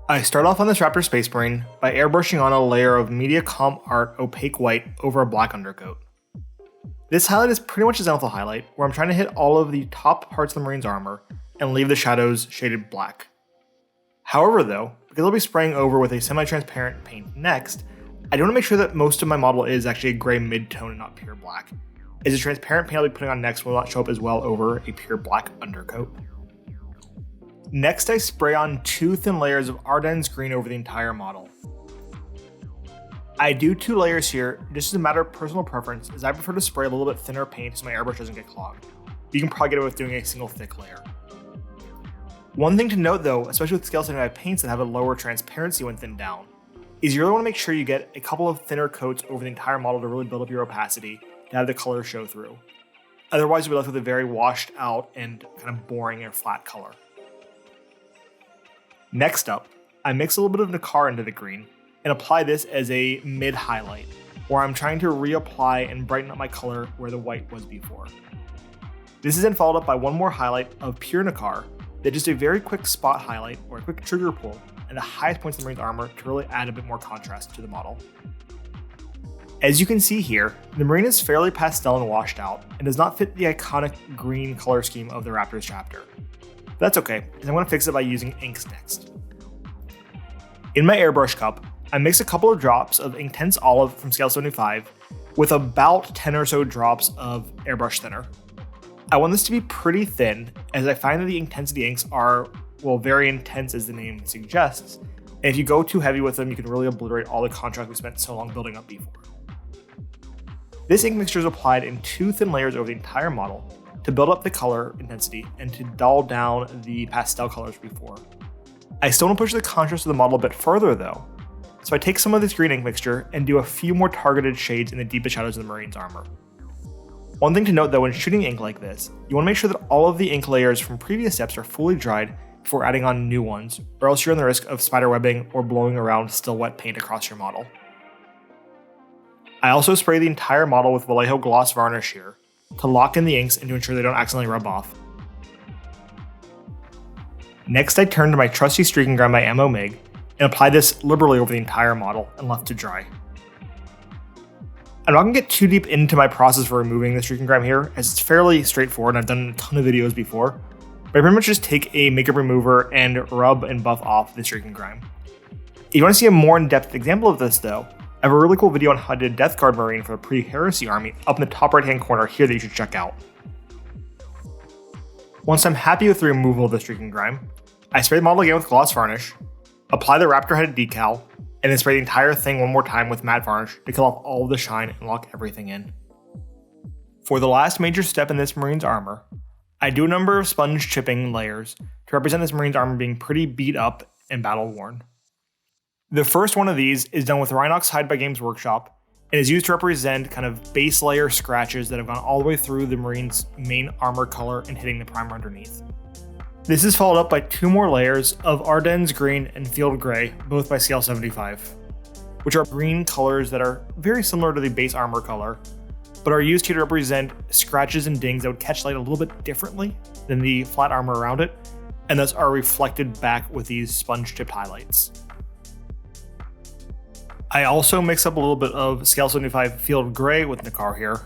I start off on this Raptor Space Marine by airbrushing on a layer of Media Comp Art opaque white over a black undercoat. This highlight is pretty much a zenithal highlight, where I'm trying to hit all of the top parts of the Marine's armor and leave the shadows shaded black. However though, because I'll be spraying over with a semi-transparent paint next, I do want to make sure that most of my model is actually a gray mid-tone and not pure black, as the transparent paint I'll be putting on next will not show up as well over a pure black undercoat. Next, I spray on 2 thin layers of Ardennes green over the entire model. I do 2 layers here just as a matter of personal preference, as I prefer to spray a little bit thinner paint so my airbrush doesn't get clogged. You can probably get away with doing a single thick layer. One thing to note though, especially with scale 75 paints that have a lower transparency when thinned down, is you really want to make sure you get a couple of thinner coats over the entire model to really build up your opacity to have the color show through. Otherwise, you'll be left with a very washed out and kind of boring and flat color. Next up, I mix a little bit of Nakar into the green and apply this as a mid highlight, where I'm trying to reapply and brighten up my color where the white was before. This is then followed up by one more highlight of pure Nakar, that just a very quick spot highlight or a quick trigger pull at the highest points of the Marine's armor to really add a bit more contrast to the model. As you can see here, the Marine is fairly pastel and washed out and does not fit the iconic green color scheme of the Raptors Chapter. But that's okay, and I'm going to fix it by using inks next. In my airbrush cup, I mix a couple of drops of Inktense Olive from scale 75 with about 10 or so drops of airbrush thinner. I want this to be pretty thin, as I find that the intensity inks are, well, very intense as the name suggests, and if you go too heavy with them, you can really obliterate all the contrast we spent so long building up before. This ink mixture is applied in 2 thin layers over the entire model to build up the color intensity and to dull down the pastel colors before. I still want to push the contrast of the model a bit further though, so I take some of this green ink mixture and do a few more targeted shades in the deepest shadows of the Marine's armor. One thing to note though when shooting ink like this, you want to make sure that all of the ink layers from previous steps are fully dried before adding on new ones, or else you're on the risk of spiderwebbing or blowing around still wet paint across your model. I also spray the entire model with Vallejo gloss varnish here, to lock in the inks and to ensure they don't accidentally rub off. Next, I turn to my trusty streaking grime by Ammo Mig and apply this liberally over the entire model and left to dry. I'm not going to get too deep into my process for removing the streaking grime here, as it's fairly straightforward and I've done a ton of videos before, but I pretty much just take a makeup remover and rub and buff off the streaking grime. If you want to see a more in-depth example of this though, I have a really cool video on how to do Death Guard Marine for the pre-Heresy army up in the top right hand corner here that you should check out. Once I'm happy with the removal of the streaking grime, I spray the model again with gloss varnish, apply the Raptor headed decal, and then spray the entire thing one more time with matte varnish to kill off all of the shine and lock everything in. For the last major step in this Marine's armor, I do a number of sponge chipping layers to represent this Marine's armor being pretty beat up and battle worn. The first one of these is done with Rhinox Hide by Games Workshop and is used to represent kind of base layer scratches that have gone all the way through the Marine's main armor color and hitting the primer underneath. This is followed up by 2 more layers of Ardennes Green and Field Gray, both by scale 75, which are green colors that are very similar to the base armor color, but are used here to represent scratches and dings that would catch light a little bit differently than the flat armor around it, and thus are reflected back with these sponge-tipped highlights. I also mix up a little bit of scale 75 Field Gray with Nakar here,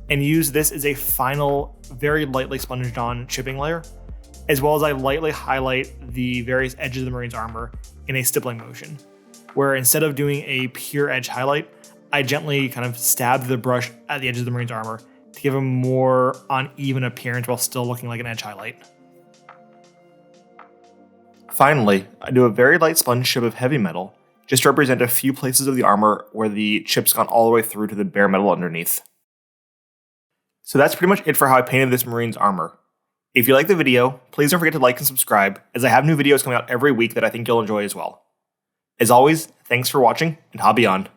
and use this as a final, very lightly sponged on chipping layer, as well as I lightly highlight the various edges of the Marine's armor in a stippling motion, where instead of doing a pure edge highlight, I gently kind of stab the brush at the edges of the Marine's armor to give a more uneven appearance while still looking like an edge highlight. Finally, I do a very light sponge chip of heavy metal, just to represent a few places of the armor where the chip's gone all the way through to the bare metal underneath. So that's pretty much it for how I painted this Marine's armor. If you like the video, please don't forget to like and subscribe, as I have new videos coming out every week that I think you'll enjoy as well. As always, thanks for watching, and hobby on.